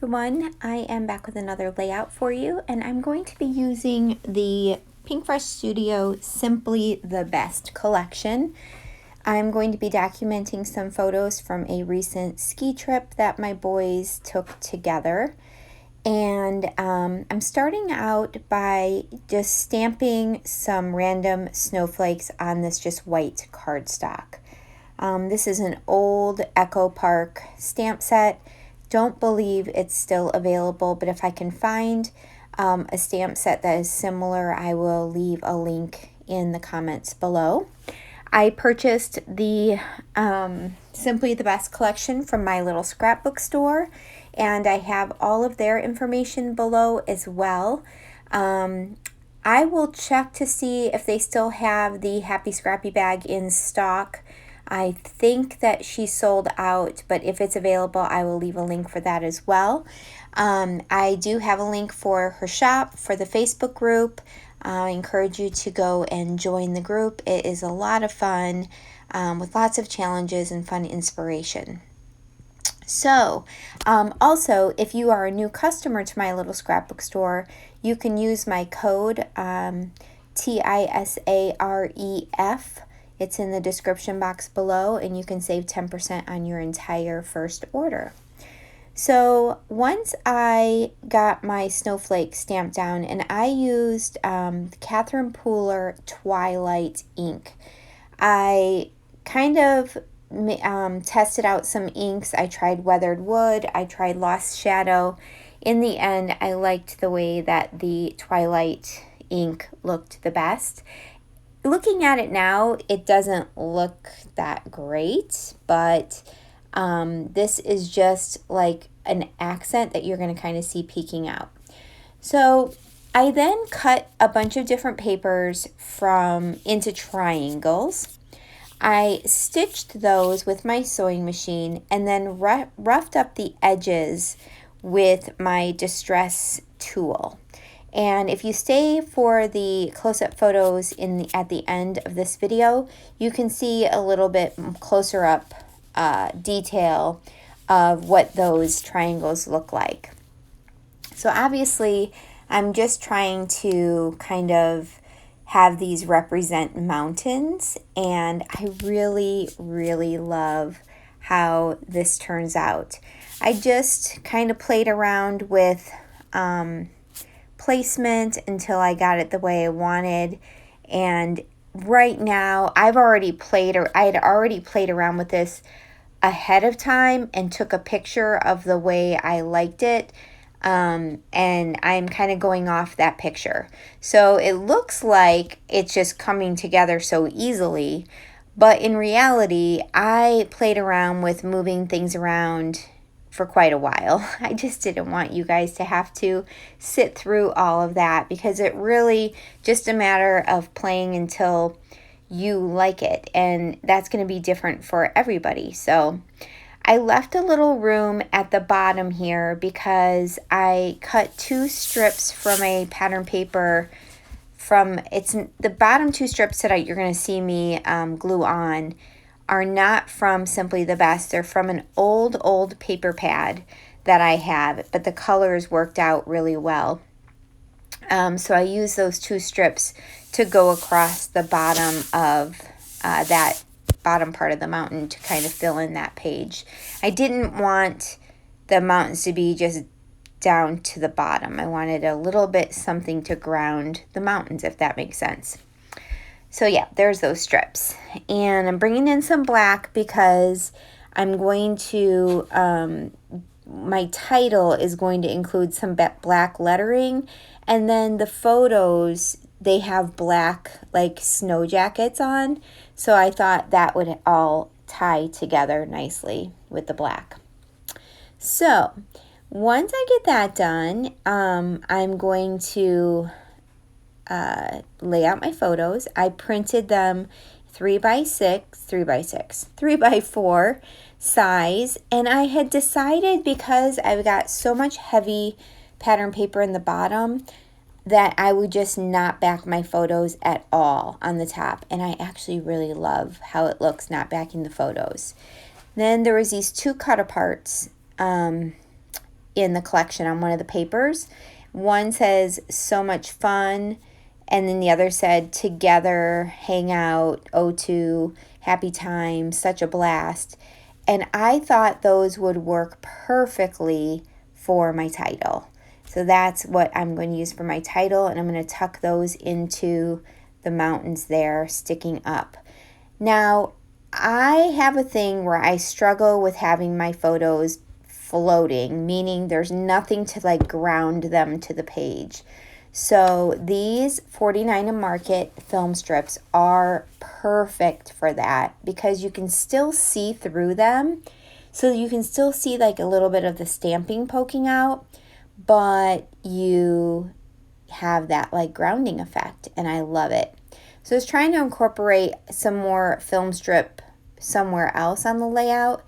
everyone, I am back with another layout for you, and I'm going to be using the Pinkfresh Studio Simply the Best collection. I'm going to be documenting some photos from a recent ski trip that my boys took together. And I'm starting out by just stamping some random snowflakes on this just white cardstock. This is an old Echo Park stamp set. Don't believe it's still available, but if I can find a stamp set that is similar, I will leave a link in the comments below. I purchased the Simply the Best collection from my little scrapbook store, and I have all of their information below as well. I will check to see if they still have the Happy Scrappy bag in stock. I think that she sold out, but if it's available, I will leave a link for that as well. I do have a link for her shop, for the Facebook group. I encourage you to go and join the group. It is a lot of fun with lots of challenges and fun inspiration. So, also, if you are a new customer to my little scrapbook store, you can use my code TISAREF. It's in the description box below, and you can save 10% on your entire first order. So once I got my snowflake stamped down, and I used Catherine Pooler Twilight ink. I kind of tested out some inks. I tried Weathered Wood. I tried Lost Shadow. In the end, I liked the way that the Twilight ink looked the best. Looking at it now, it doesn't look that great, but this is just like an accent that you're going to kind of see peeking out. So I then cut a bunch of different papers into triangles. I stitched those with my sewing machine and then roughed up the edges with my distress tool. And if you stay for the close-up photos at the end of this video, you can see a little bit closer up detail of what those triangles look like. So obviously, I'm just trying to kind of have these represent mountains, and I really, really love how this turns out. I just kind of played around with placement until I got it the way I wanted, and right now I had already played around with this ahead of time and took a picture of the way I liked it, and I'm kind of going off that picture. So it looks like it's just coming together so easily, but in reality I played around with moving things around for quite a while. I just didn't want you guys to have to sit through all of that, because it really just a matter of playing until you like it, and that's going to be different for everybody. So I left a little room at the bottom here because I cut 2 strips from a pattern paper it's the bottom 2 strips that you're going to see me glue on are not from Simply the Best. They're from an old paper pad that I have, but the colors worked out really well. So I used those 2 strips to go across the bottom of that bottom part of the mountain to kind of fill in that page. I didn't want the mountains to be just down to the bottom. I wanted a little bit something to ground the mountains, if that makes sense. So yeah, there's those strips. And I'm bringing in some black because I'm going to, my title is going to include some black lettering. And then the photos, they have black like snow jackets on. So I thought that would all tie together nicely with the black. So once I get that done, I'm going to lay out my photos. I printed them 3x4 size, and I had decided, because I've got so much heavy pattern paper in the bottom, that I would just not back my photos at all on the top, and I actually really love how it looks not backing the photos. Then there was these 2 cut aparts in the collection on one of the papers. One says so much fun, and then the other said together, hang out, O2, happy time, such a blast. And I thought those would work perfectly for my title. So that's what I'm going to use for my title, and I'm going to tuck those into the mountains there sticking up. Now, I have a thing where I struggle with having my photos floating, meaning there's nothing to like ground them to the page. So these 49 and Market film strips are perfect for that because you can still see through them. So you can still see like a little bit of the stamping poking out, but you have that like grounding effect, and I love it. So I was trying to incorporate some more film strip somewhere else on the layout,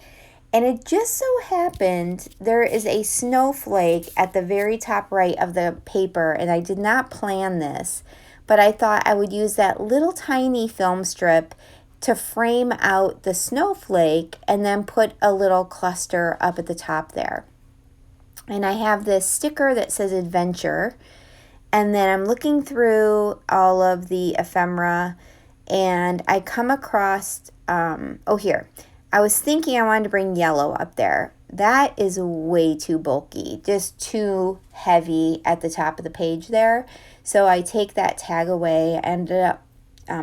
and it just so happened there is a snowflake at the very top right of the paper, and I did not plan this, but I thought I would use that little tiny film strip to frame out the snowflake and then put a little cluster up at the top there. And I have this sticker that says adventure, and then I'm looking through all of the ephemera, and I come across, here. I was thinking I wanted to bring yellow up there. That is way too bulky, just too heavy at the top of the page there. So I take that tag away. I ended up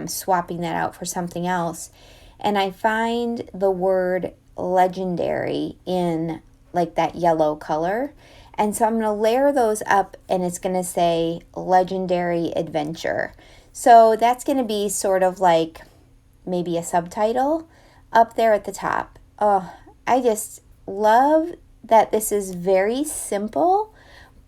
swapping that out for something else. And I find the word legendary in like that yellow color. And so I'm going to layer those up, and it's going to say Legendary Adventure. So that's going to be sort of like maybe a subtitle up there at the top. Oh, I just love that this is very simple,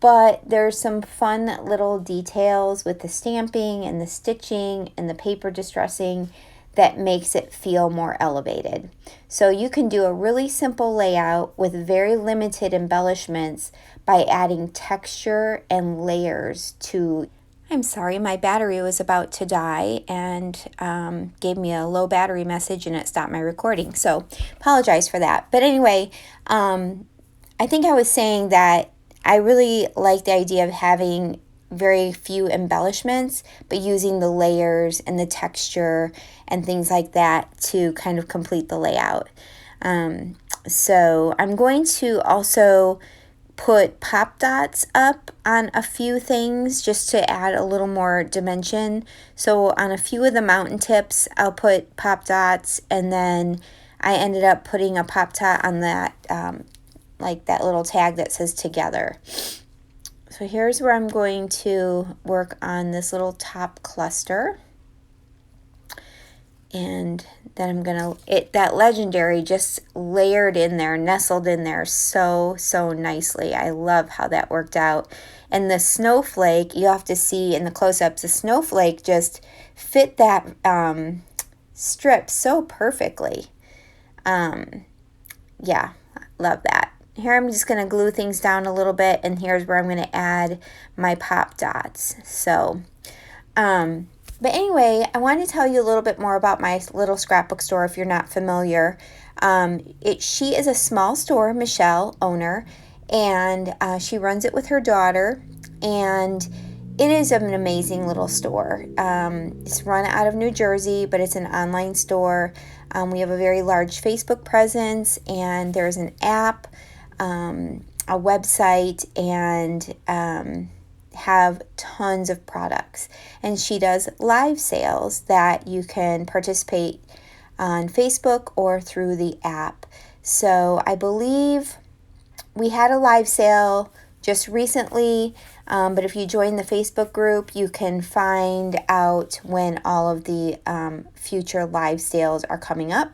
but there's some fun little details with the stamping and the stitching and the paper distressing that makes it feel more elevated. So you can do a really simple layout with very limited embellishments by adding texture and layers to. I'm sorry, my battery was about to die and gave me a low battery message, and it stopped my recording. So apologize for that. But anyway, I think I was saying that I really like the idea of having very few embellishments, but using the layers and the texture and things like that to kind of complete the layout. So I'm going to also put pop dots up on a few things just to add a little more dimension. So on a few of the mountain tips, I'll put pop dots, and then I ended up putting a pop dot on that, like that little tag that says together. So here's where I'm going to work on this little top cluster. And then I'm going to, that legendary just layered in there, nestled in there so nicely. I love how that worked out. And the snowflake, you have to see in the close-ups, the snowflake just fit that strip so perfectly. Yeah, love that. Here I'm just going to glue things down a little bit, and here's where I'm going to add my pop dots. So, but anyway, I want to tell you a little bit more about my little scrapbook store if you're not familiar. She is a small store, Michelle, owner, and she runs it with her daughter, and it is an amazing little store. It's run out of New Jersey, but it's an online store. We have a very large Facebook presence, and there's an app, a website, and have tons of products. And she does live sales that you can participate on Facebook or through the app. So I believe we had a live sale just recently, but if you join the Facebook group, you can find out when all of the future live sales are coming up.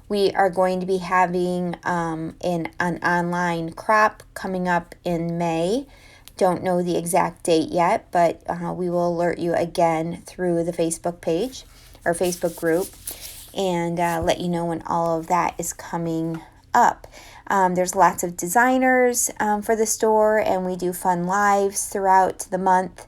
We are going to be having an online crop coming up in May. Don't know the exact date yet, but we will alert you again through the Facebook page or Facebook group and let you know when all of that is coming up. There's lots of designers for the store, and we do fun lives throughout the month.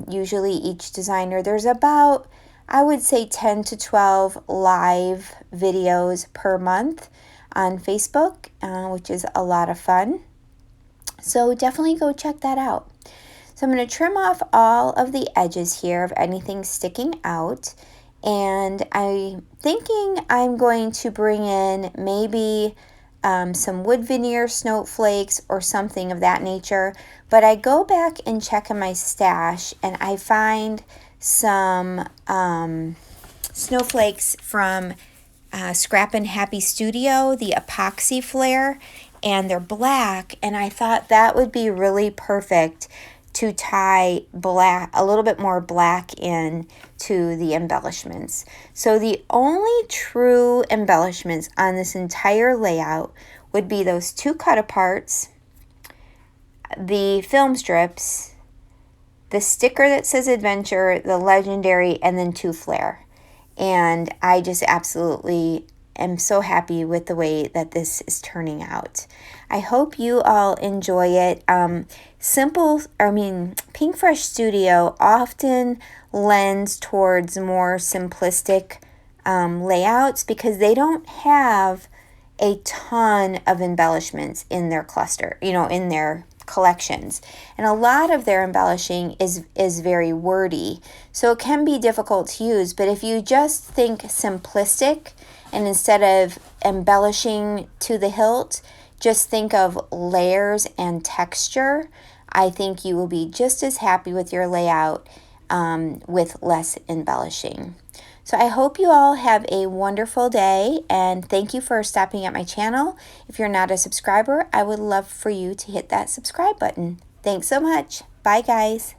Usually each designer, there's about, I would say 10 to 12 live videos per month on Facebook, which is a lot of fun. So definitely go check that out. So I'm going to trim off all of the edges here of anything sticking out. And I'm thinking I'm going to bring in maybe some wood veneer snowflakes or something of that nature. But I go back and check in my stash and I find some snowflakes from Scrap and Happy Studio, the epoxy flare, and they're black, and I thought that would be really perfect to tie black, a little bit more black in to the embellishments. So the only true embellishments on this entire layout would be those two cut aparts, the film strips, the sticker that says adventure, the legendary, and then two flare. And I just absolutely am so happy with the way that this is turning out. I hope you all enjoy it. Pinkfresh Studio often lends towards more simplistic layouts because they don't have a ton of embellishments in their cluster, in their collections, and a lot of their embellishing is very wordy, so it can be difficult to use. But if you just think simplistic and instead of embellishing to the hilt, just think of layers and texture, I think you will be just as happy with your layout with less embellishing. So I hope you all have a wonderful day, and thank you for stopping at my channel. If you're not a subscriber, I would love for you to hit that subscribe button. Thanks so much. Bye, guys.